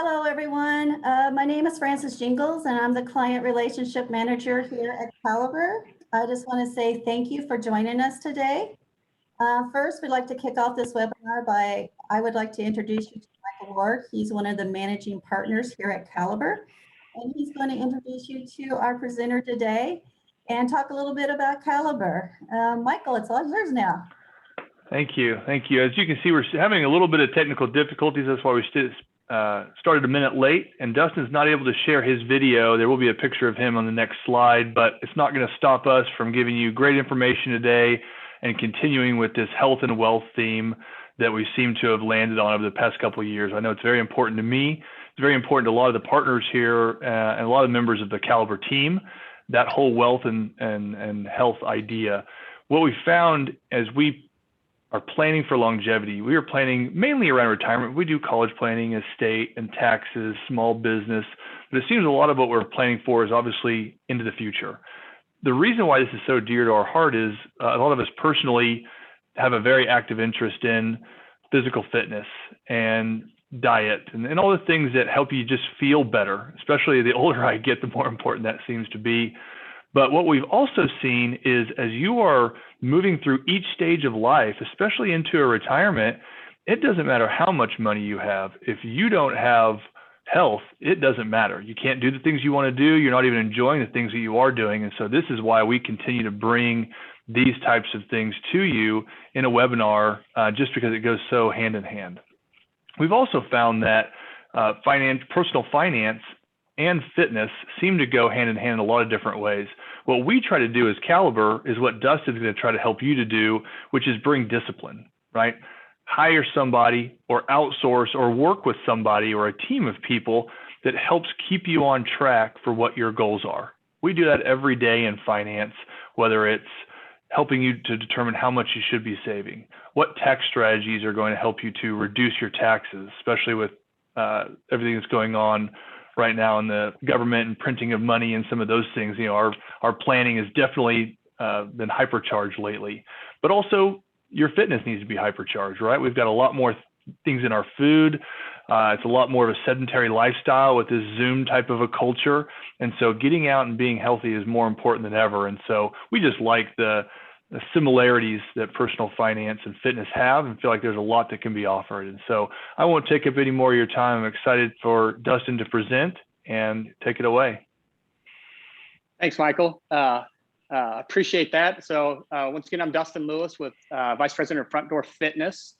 Hello, everyone. My name is Frances Jingles, and I'm the Client Relationship Manager here at Caliber. I just want to say thank you for joining us today. First, we'd like to kick off this webinar I would like to introduce you to Michael Ward. He's one of the managing partners here at Caliber, and he's going to introduce you to our presenter today and talk a little bit about Caliber. Michael, it's all yours now. Thank you. Thank you. As you can see, we're having a little bit of technical difficulties. That's why we started a minute late, and Dustin's not able to share his video. There will be a picture of him on the next slide, but it's not going to stop us from giving you great information today and continuing with this health and wealth theme that we seem to have landed on over the past couple of years. I know it's very important to me. It's very important to a lot of the partners here and a lot of members of the Caliber team, that whole wealth and health idea. What we found as we are planning for longevity, we are planning mainly around retirement. We do college planning, estate and taxes, small business, but it seems a lot of what we're planning for is obviously into the future. The reason why this is so dear to our heart is a lot of us personally have a very active interest in physical fitness and diet and all the things that help you just feel better. Especially the older I get, the more important that seems to be. But what we've also seen is as you are moving through each stage of life, especially into a retirement, it doesn't matter how much money you have. If you don't have health, it doesn't matter. You can't do the things you want to do. You're not even enjoying the things that you are doing. And so this is why we continue to bring these types of things to you in a webinar, just because it goes so hand in hand. We've also found that personal finance and fitness seem to go hand in hand in a lot of different ways. What we try to do as Caliber is what Dustin's going to try to help you to do, which is bring discipline, right? Hire somebody or outsource or work with somebody or a team of people that helps keep you on track for what your goals are. We do that every day in finance, whether it's helping you to determine how much you should be saving, what tax strategies are going to help you to reduce your taxes, especially with everything that's going on right now in the government and printing of money and some of those things. You know, our planning has definitely been hypercharged lately, but also your fitness needs to be hypercharged, right? We've got a lot more things in our food. It's a lot more of a sedentary lifestyle with this Zoom type of a culture. And so getting out and being healthy is more important than ever. And so we just like the similarities that personal finance and fitness have and feel like there's a lot that can be offered. And so I won't take up any more of your time. I'm excited for Dustin to present and take it away. Thanks, Michael. Appreciate that. So once again, I'm Dustin Lewis with Vice President of Front Door Fitness.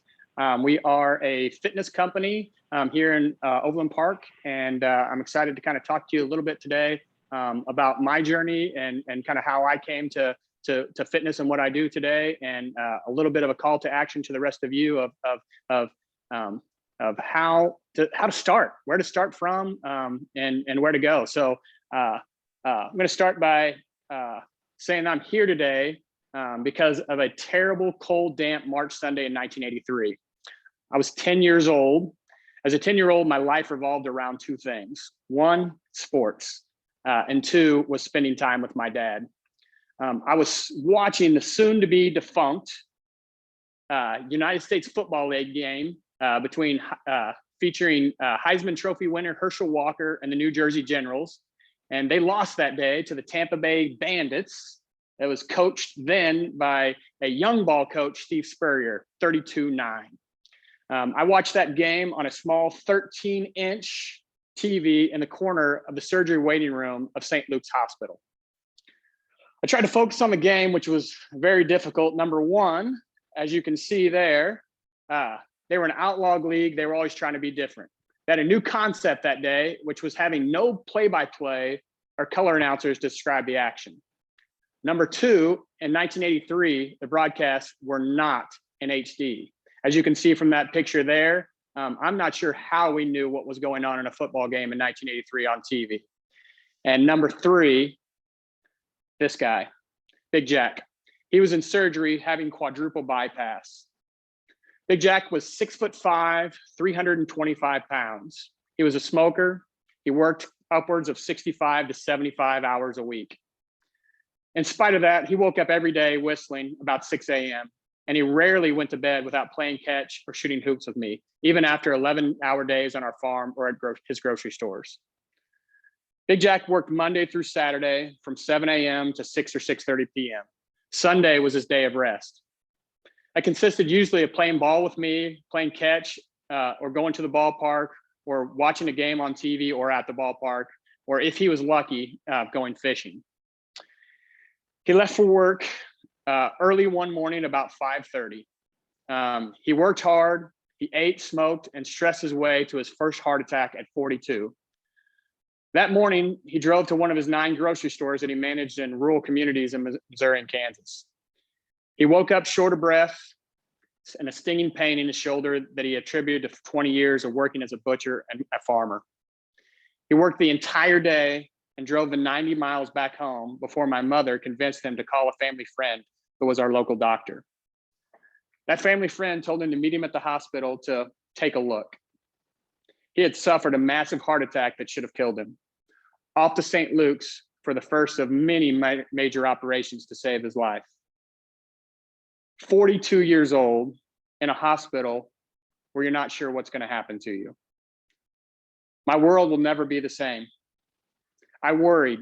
We are a fitness company here in Overland Park, and I'm excited to kind of talk to you a little bit today about my journey and kind of how I came to fitness and what I do today, and a little bit of a call to action to the rest of you of how to start, where to start from, and where to go. So I'm going to start by saying I'm here today because of a terrible, cold, damp March Sunday in 1983. I was 10 years old. As a 10-year-old, my life revolved around two things. One, sports, and two was spending time with my dad. I was watching the soon-to-be defunct United States Football League game featuring Heisman Trophy winner Herschel Walker and the New Jersey Generals. And they lost that day to the Tampa Bay Bandits. That was coached then by a young ball coach, Steve Spurrier, 32-9. I watched that game on a small 13-inch TV in the corner of the surgery waiting room of St. Luke's Hospital. I tried to focus on the game, which was very difficult. Number one, as you can see there, they were an outlawed league. They were always trying to be different. They had a new concept that day, which was having no play-by-play or color announcers to describe the action. Number two, in 1983, the broadcasts were not in HD. As you can see from that picture there, I'm not sure how we knew what was going on in a football game in 1983 on TV. And number three, this guy, Big Jack. He was in surgery having quadruple bypass. Big Jack was 6'5", 325 pounds. He was a smoker. He worked upwards of 65 to 75 hours a week. In spite of that, he woke up every day whistling about 6 a.m. and he rarely went to bed without playing catch or shooting hoops with me, even after 11-hour days on our farm or at his grocery stores. Big Jack worked Monday through Saturday from 7 a.m. to 6 or 6:30 p.m. Sunday was his day of rest. That consisted usually of playing ball with me, playing catch, or going to the ballpark, or watching a game on TV or at the ballpark, or if he was lucky, going fishing. He left for work early one morning about 5:30. He worked hard, he ate, smoked, and stressed his way to his first heart attack at 42. That morning, he drove to one of his 9 grocery stores that he managed in rural communities in Missouri and Kansas. He woke up short of breath and a stinging pain in his shoulder that he attributed to 20 years of working as a butcher and a farmer. He worked the entire day and drove the 90 miles back home before my mother convinced him to call a family friend who was our local doctor. That family friend told him to meet him at the hospital to take a look. He had suffered a massive heart attack that should have killed him. Off to St. Luke's for the first of many major operations to save his life. 42 years old in a hospital where you're not sure what's going to happen to you. My world will never be the same. I worried.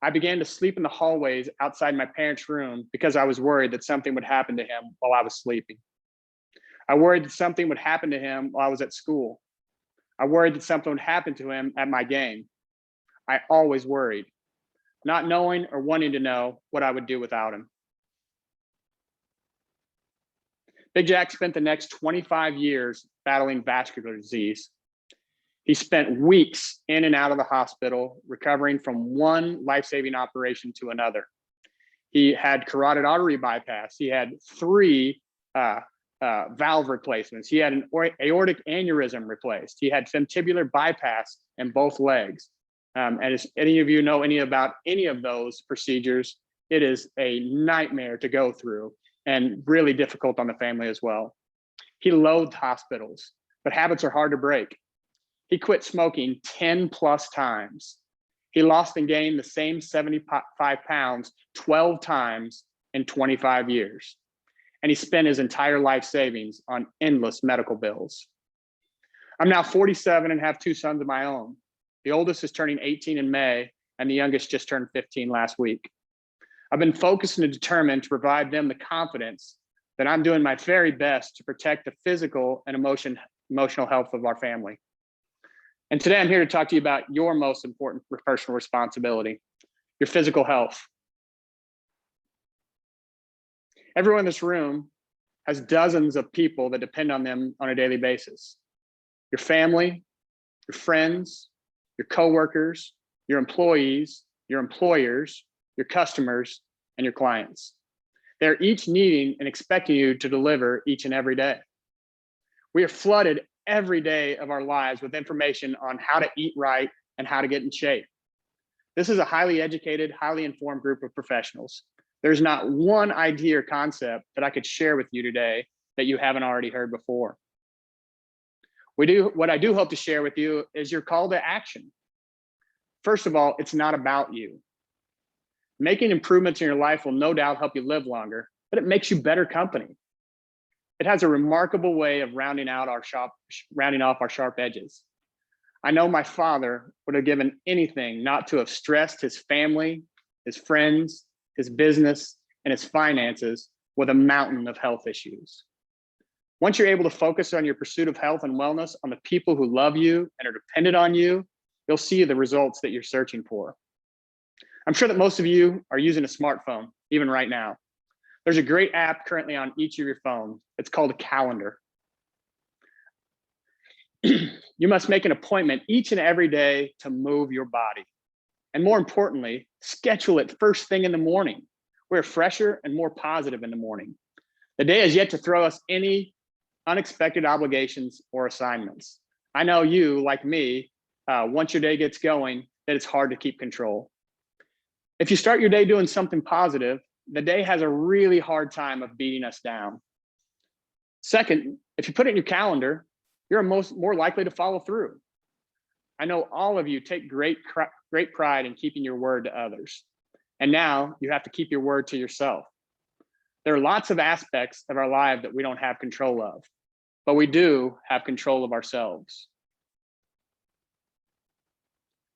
I began to sleep in the hallways outside my parents' room because I was worried that something would happen to him while I was sleeping. I worried that something would happen to him while I was at school. I worried that something would happen to him at my game. I always worried, not knowing or wanting to know what I would do without him. Big Jack spent the next 25 years battling vascular disease. He spent weeks in and out of the hospital, recovering from one life-saving operation to another. He had carotid artery bypass. He had 3 valve replacements. He had an aortic aneurysm replaced. He had vestibular bypass in both legs. And as any of you know about any of those procedures, it is a nightmare to go through and really difficult on the family as well. He loathed hospitals, but habits are hard to break. He quit smoking 10 plus times. He lost and gained the same 75 pounds 12 times in 25 years. And he spent his entire life savings on endless medical bills. I'm now 47 and have 2 sons of my own. The oldest is turning 18 in May, and the youngest just turned 15 last week. I've been focused and determined to provide them the confidence that I'm doing my very best to protect the physical and emotional health of our family. And today I'm here to talk to you about your most important personal responsibility, your physical health. Everyone in this room has dozens of people that depend on them on a daily basis. Your family, your friends, your coworkers, your employees, your employers, your customers, and your clients. They're each needing and expecting you to deliver each and every day. We are flooded every day of our lives with information on how to eat right and how to get in shape. This is a highly educated, highly informed group of professionals. There's not one idea or concept that I could share with you today that you haven't already heard before. What I do hope to share with you is your call to action. First of all, it's not about you. Making improvements in your life will no doubt help you live longer, but it makes you better company. It has a remarkable way of rounding off our sharp edges. I know my father would have given anything not to have stressed his family, his friends, his business, and his finances with a mountain of health issues. Once you're able to focus on your pursuit of health and wellness on the people who love you and are dependent on you, you'll see the results that you're searching for. I'm sure that most of you are using a smartphone, even right now. There's a great app currently on each of your phones. It's called a calendar. You must make an appointment each and every day to move your body. And more importantly, schedule it first thing in the morning. We're fresher and more positive in the morning. The day is yet to throw us any unexpected obligations or assignments. I know you, like me, once your day gets going, that it's hard to keep control. If you start your day doing something positive, the day has a really hard time of beating us down. Second, if you put it in your calendar, you're more likely to follow through. I know all of you take great pride in keeping your word to others. And now you have to keep your word to yourself. There are lots of aspects of our life that we don't have control of, but we do have control of ourselves.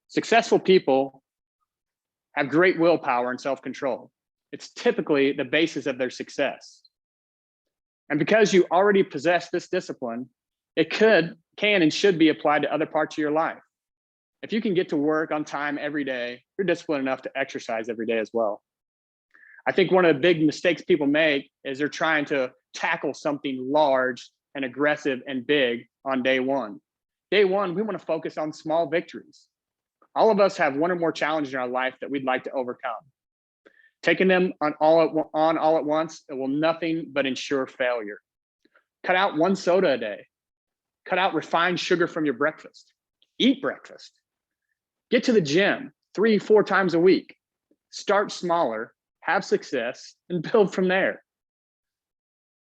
Successful people have great willpower and self-control. It's typically the basis of their success. And because you already possess this discipline, it can and should be applied to other parts of your life. If you can get to work on time every day, you're disciplined enough to exercise every day as well. I think one of the big mistakes people make is they're trying to tackle something large and aggressive and big on day one. Day one, we want to focus on small victories. All of us have one or more challenges in our life that we'd like to overcome. Taking them on all at once, it will nothing but ensure failure. Cut out one soda a day. Cut out refined sugar from your breakfast. Eat breakfast. Get to the gym 3-4 times a week. Start smaller, have success, and build from there.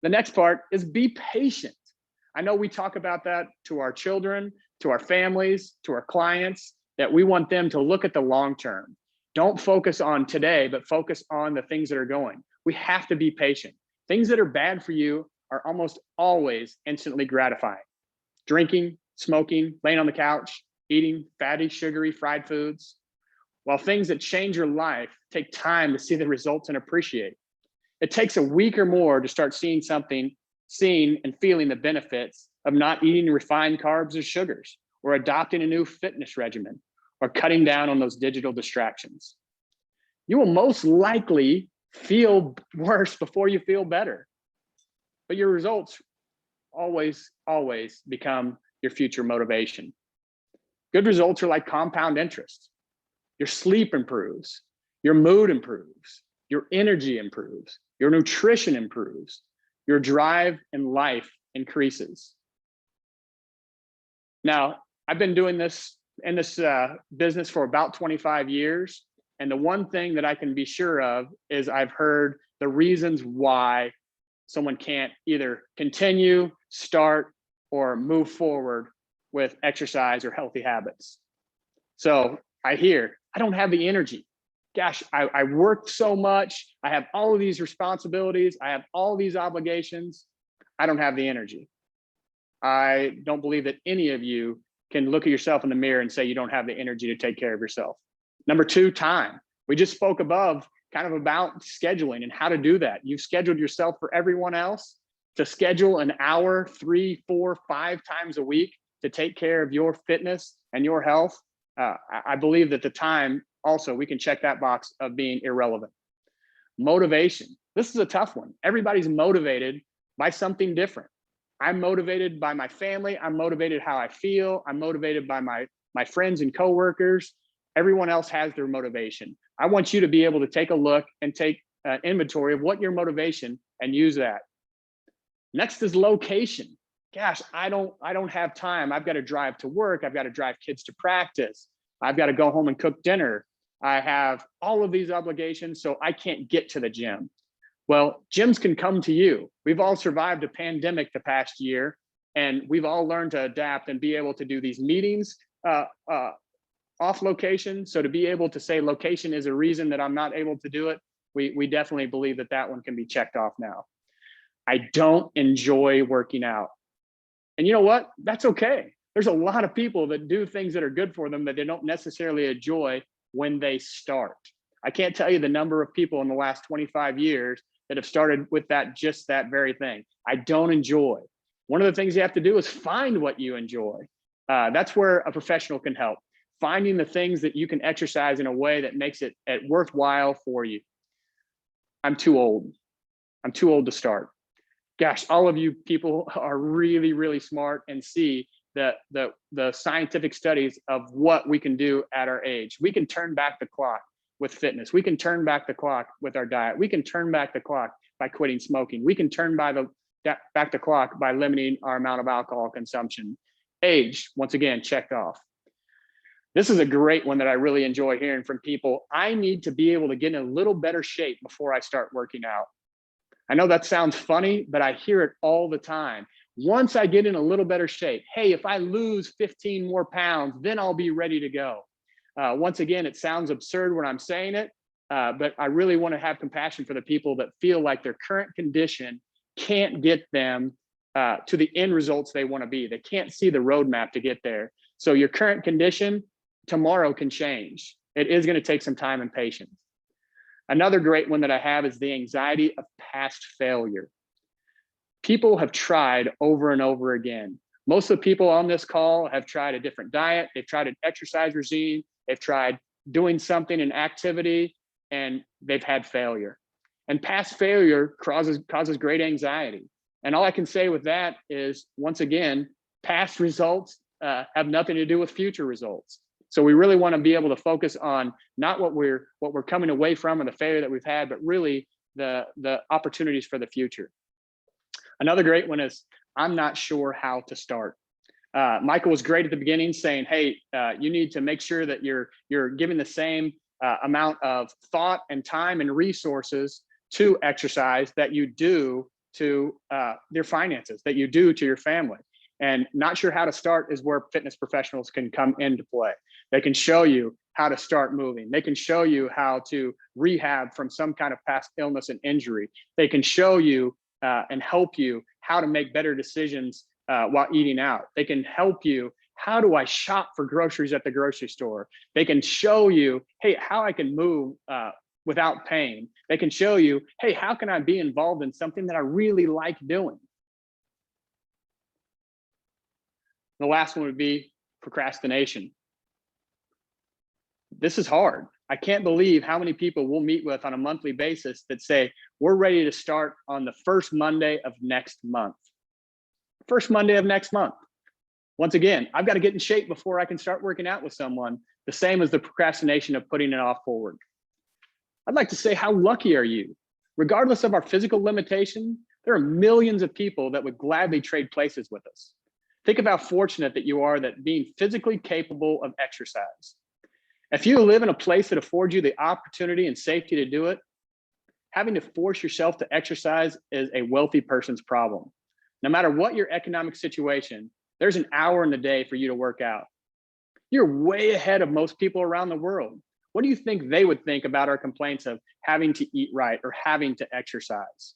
The next part is be patient. I know we talk about that to our children, to our families, to our clients, that we want them to look at the long term. Don't focus on today, but focus on the things that are going. We have to be patient. Things that are bad for you are almost always instantly gratifying. Drinking, smoking, laying on the couch, eating fatty, sugary, fried foods. While things that change your life take time to see the results and appreciate. It takes a week or more to start seeing and feeling the benefits of not eating refined carbs or sugars, or adopting a new fitness regimen, or cutting down on those digital distractions. You will most likely feel worse before you feel better, but your results always become your future motivation. Good results are like compound interest. Your sleep improves, your mood improves, your energy improves, your nutrition improves, your drive in life increases. Now, I've been doing this in this business for about 25 years. And the one thing that I can be sure of is I've heard the reasons why someone can't either continue, start, or move forward with exercise or healthy habits. So I hear, I don't have the energy. Gosh, I worked so much. I have all of these responsibilities. I have all these obligations. I don't have the energy. I don't believe that any of you can look at yourself in the mirror and say you don't have the energy to take care of yourself. Number two, time. We just spoke above kind of about scheduling and how to do that. You've scheduled yourself for everyone else to schedule an hour, 3, 4, 5 times a week to take care of your fitness and your health. I believe that the time also, we can check that box of being irrelevant. Motivation. This is a tough one. Everybody's motivated by something different. I'm motivated by my family. I'm motivated how I feel. I'm motivated by my friends and coworkers. Everyone else has their motivation. I want you to be able to take a look and take an inventory of what your motivation and use that. Next is location. Gosh, I don't have time. I've got to drive to work. I've got to drive kids to practice. I've got to go home and cook dinner. I have all of these obligations, so I can't get to the gym. Well, gyms can come to you. We've all survived a pandemic the past year, and we've all learned to adapt and be able to do these meetings off location. So to be able to say location is a reason that I'm not able to do it, we definitely believe that that one can be checked off now. I don't enjoy working out. And you know what? That's okay. There's a lot of people that do things that are good for them that they don't necessarily enjoy when they start. I can't tell you the number of people in the last 25 years that have started with just that very thing. I don't enjoy. One of the things you have to do is find what you enjoy. That's where a professional can help. Finding the things that you can exercise in a way that makes it worthwhile for you. I'm too old. I'm too old to start. Gosh, all of you people are really, really smart and see the scientific studies of what we can do at our age. We can turn back the clock with fitness. We can turn back the clock with our diet. We can turn back the clock by quitting smoking. We can turn back the clock by limiting our amount of alcohol consumption. Age, once again, checked off. This is a great one that I really enjoy hearing from people. I need to be able to get in a little better shape before I start working out. I know that sounds funny, but I hear it all the time. Once I get in a little better shape, hey, if I lose 15 more pounds, then I'll be ready to go. Once again, it sounds absurd when I'm saying it, but I really want to have compassion for the people that feel like their current condition can't get them to the end results they want to be. They can't see the roadmap to get there. So your current condition tomorrow can change. It is going to take some time and patience. Another great one that I have is the anxiety of past failure. People have tried over and over again. Most of the people on this call have tried a different diet. They've tried an exercise regime. They've tried doing something, an activity, and they've had failure. And past failure causes great anxiety. And all I can say with that is, once again, past results have nothing to do with future results. So we really want to be able to focus on not what we're coming away from and the failure that we've had, but really the opportunities for the future. Another great one is, I'm not sure how to start. Michael was great at the beginning, saying, hey, you need to make sure that you're giving the same amount of thought and time and resources to exercise that you do to your finances, that you do to your family. And not sure how to start is where fitness professionals can come into play. They can show you how to start moving. They can show you how to rehab from some kind of past illness and injury. They can show you and help you how to make better decisions while eating out. They can help you, how do I shop for groceries at the grocery store? They can show you, hey, how I can move without pain. They can show you, hey, how can I be involved in something that I really like doing? The last one would be procrastination. This is hard. I can't believe how many people we'll meet with on a monthly basis that say, we're ready to start on the first Monday of next month. First Monday of next month. Once again, I've got to get in shape before I can start working out with someone, the same as the procrastination of putting it off forward. I'd like to say, how lucky are you? Regardless of our physical limitation, there are millions of people that would gladly trade places with us. Think of how fortunate that you are that being physically capable of exercise. If you live in a place that affords you the opportunity and safety to do it, having to force yourself to exercise is a wealthy person's problem. No matter what your economic situation, there's an hour in the day for you to work out. You're way ahead of most people around the world. What do you think they would think about our complaints of having to eat right or having to exercise?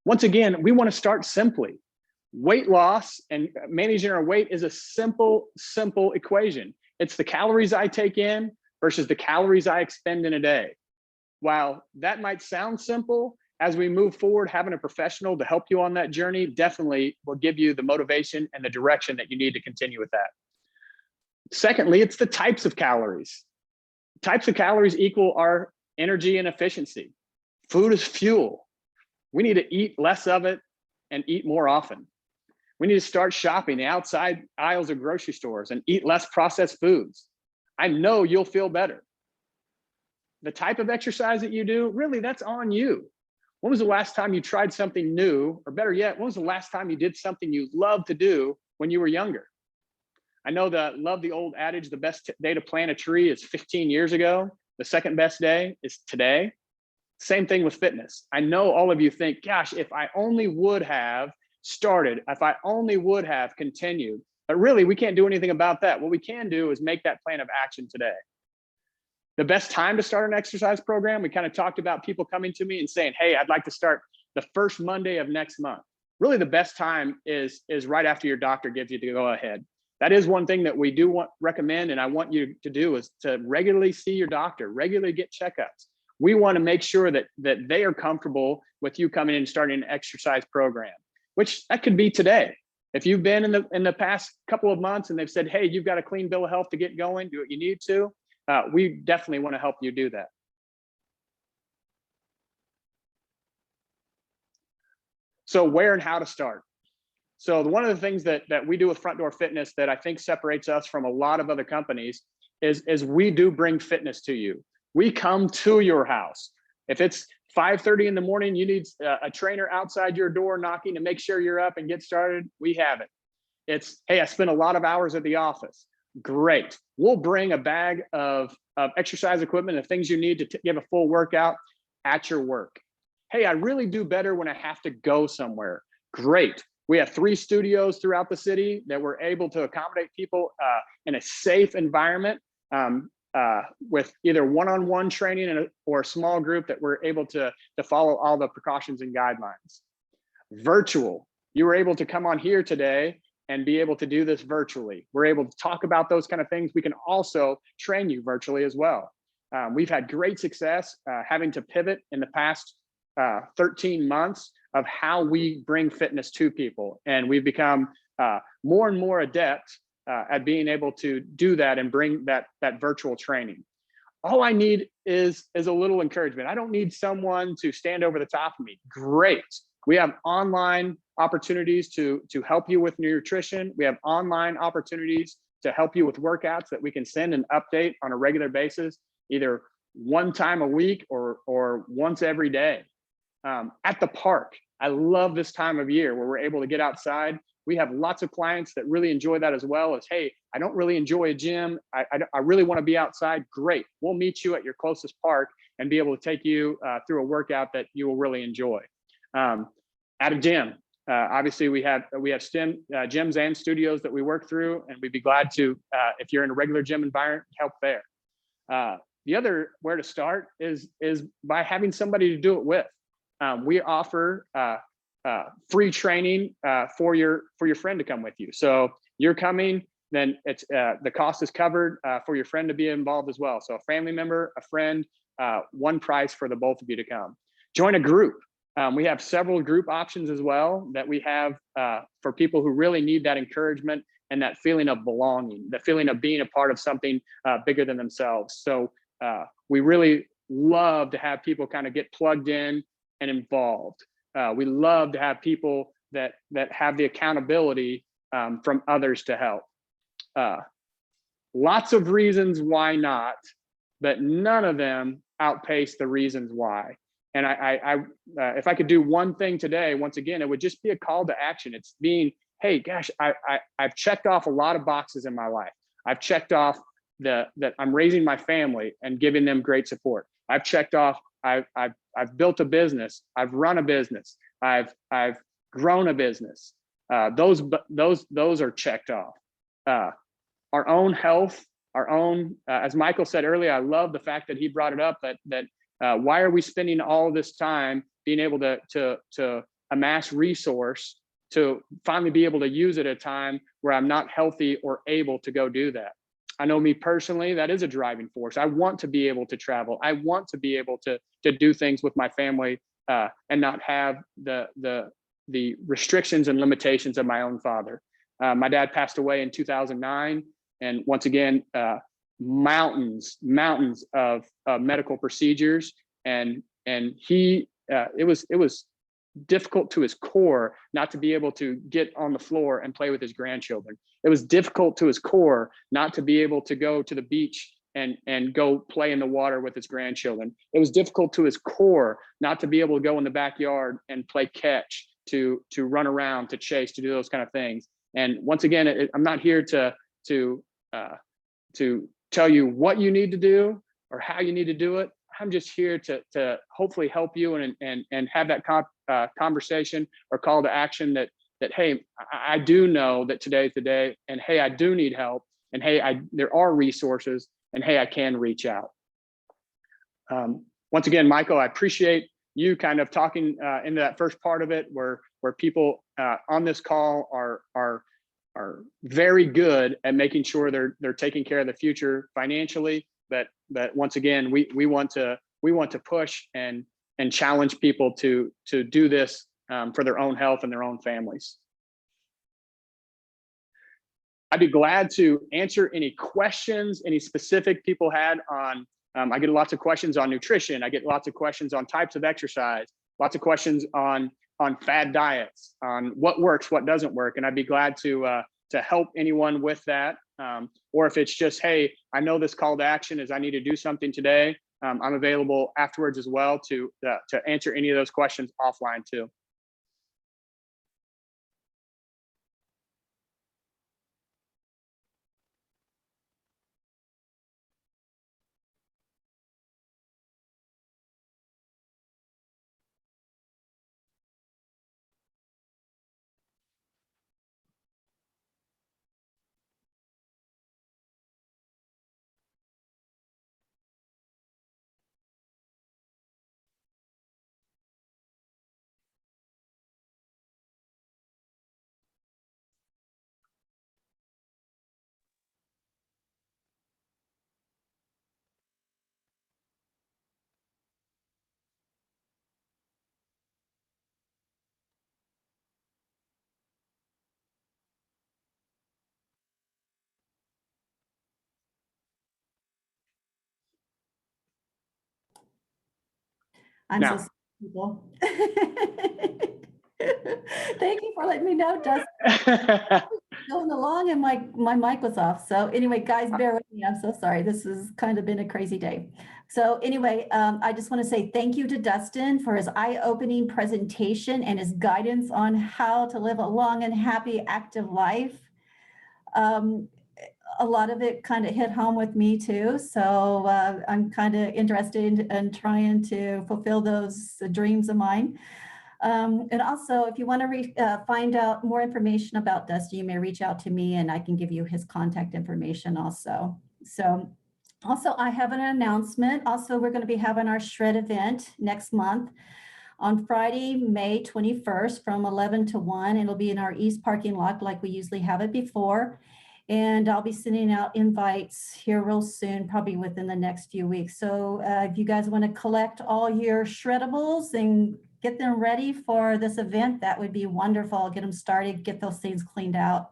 Once again, we want to start simply. Weight loss and managing our weight is a simple equation. It's the calories I take in versus the calories I expend in a day. While that might sound simple, as we move forward, having a professional to help you on that journey definitely will give you the motivation and the direction that you need to continue with that. Secondly, it's the types of calories. Types of calories equal our energy and efficiency. Food is fuel. We need to eat less of it and eat more often. We need to start shopping the outside aisles of grocery stores and eat less processed foods. I know you'll feel better. The type of exercise that you do, really, that's on you. When was the last time you tried something new? Or better yet, when was the last time you did something you loved to do when you were younger? I know that, love the old adage, the best day to plant a tree is 15 years ago. The second best day is today. Same thing with fitness. I know all of you think, gosh, if I only would have started, if I only would have continued, but really we can't do anything about that. What we can do is make that plan of action today. The best time to start an exercise program, we kind of talked about people coming to me and saying, hey, I'd like to start the first Monday of next month. Really the best time is right after your doctor gives you the go ahead. That is one thing that we do recommend, and I want you to do, is to regularly see your doctor, regularly get checkups. We want to make sure that they are comfortable with you coming in and starting an exercise program, which that could be today. If you've been in the past couple of months and they've said, hey, you've got a clean bill of health to get going, do what you need to, we definitely want to help you do that. So where and how to start? So one of the things that we do with Front Door Fitness that I think separates us from a lot of other companies is we do bring fitness to you. We come to your house. If it's 5:30 in the morning, you need a trainer outside your door knocking to make sure you're up and get started, we have it. It's, hey, I spent a lot of hours at the office. Great. We'll bring a bag of exercise equipment and things you need to give a full workout at your work. Hey, I really do better when I have to go somewhere. Great. We have 3 studios throughout the city that we're able to accommodate people in a safe environment. with either one-on-one training or a small group that we're able to follow all the precautions and guidelines. Virtual, you were able to come on here today and be able to do this virtually. We're able to talk about those kind of things. We can also train you virtually as well. We've had great success having to pivot in the past 13 months of how we bring fitness to people. And we've become more and more adept at being able to do that and bring that virtual training. All I need is a little encouragement. I don't need someone to stand over the top of me. Great. We have online opportunities to help you with nutrition. We have online opportunities to help you with workouts that we can send and update on a regular basis, either one time a week or once every day. At the park, I love this time of year where we're able to get outside. We have lots of clients that really enjoy that as well as, hey, I don't really enjoy a gym. I really want to be outside. Great. We'll meet you at your closest park and be able to take you through a workout that you will really enjoy. At a gym, obviously we have STEM gyms and studios that we work through, and we'd be glad to, if you're in a regular gym environment, help there. The other where to start is by having somebody to do it with. We offer free training for your friend to come with you. So you're coming, then it's the cost is covered for your friend to be involved as well. So a family member, a friend, one price for the both of you to come. Join a group. We have several group options as well that we have for people who really need that encouragement and that feeling of belonging, the feeling of being a part of something bigger than themselves. So we really love to have people kind of get plugged in and involved. We love to have people that have the accountability from others to help. Lots of reasons why not, but none of them outpace the reasons why. And if I could do one thing today, once again, it would just be a call to action. It's being, hey, gosh, I've checked off a lot of boxes in my life. I've checked off that I'm raising my family and giving them great support. I've checked off, I've built a business. I've run a business. I've grown a business. Those are checked off. Our own health, our own, as Michael said earlier, I love the fact that he brought it up that why are we spending all this time being able to amass resource to finally be able to use it at a time where I'm not healthy or able to go do that? I know me personally, that is a driving force. I want to be able to travel. I want to be able to do things with my family and not have the restrictions and limitations of my own father. My dad passed away in 2009. And once again, mountains of medical procedures, and he it was difficult to his core not to be able to get on the floor and play with his grandchildren. It was difficult to his core not to be able to go to the beach and go play in the water with his grandchildren. It was difficult to his core not to be able to go in the backyard and play catch, to run around, to chase, to do those kind of things. And once again, I'm not here to tell you what you need to do or how you need to do it. I'm just here to hopefully help you and have that conversation or call to action that hey, I do know that today's the day, and hey, I do need help, and hey, there are resources, and hey, I can reach out. Once again, Michael, I appreciate you kind of talking into that first part of it, where people on this call are very good at making sure they're taking care of the future financially. But once again, we want to push and challenge people to do this for their own health and their own families. I'd be glad to answer any questions, any specific people had on. I get lots of questions on nutrition. I get lots of questions on types of exercise. Lots of questions on fad diets, on what works, what doesn't work, and I'd be glad to help anyone with that. Or if it's just, hey, I know this call to action is I need to do something today. I'm available afterwards as well to answer any of those questions offline too. I'm No. so sorry, people. Thank you for letting me know, Dustin. Going along and my mic was off. So anyway, guys, bear with me. I'm so sorry. This has kind of been a crazy day. So anyway, I just want to say thank you to Dustin for his eye-opening presentation and his guidance on how to live a long and happy, active life. A lot of it kind of hit home with me too. So I'm kind of interested in trying to fulfill those dreams of mine. And also, if you want to find out more information about Dustin, you may reach out to me and I can give you his contact information also. So also, I have an announcement. Also, we're going to be having our shred event next month on Friday, May 21st from 11 to 1. It'll be in our east parking lot like we usually have it before. And I'll be sending out invites here real soon, probably within the next few weeks. So if you guys want to collect all your shreddables and get them ready for this event, that would be wonderful. Get them started, get those things cleaned out.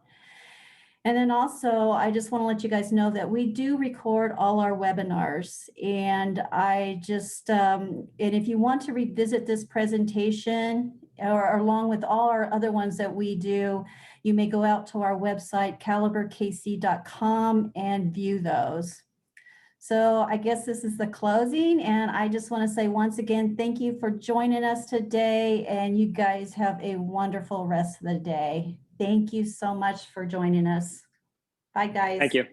And then also, I just want to let you guys know that we do record all our webinars. And I just, and if you want to revisit this presentation or along with all our other ones that we do, you may go out to our website, caliberkc.com, and view those. So I guess this is the closing, and I just want to say once again, thank you for joining us today, and you guys have a wonderful rest of the day. Thank you so much for joining us. Bye, guys. Thank you.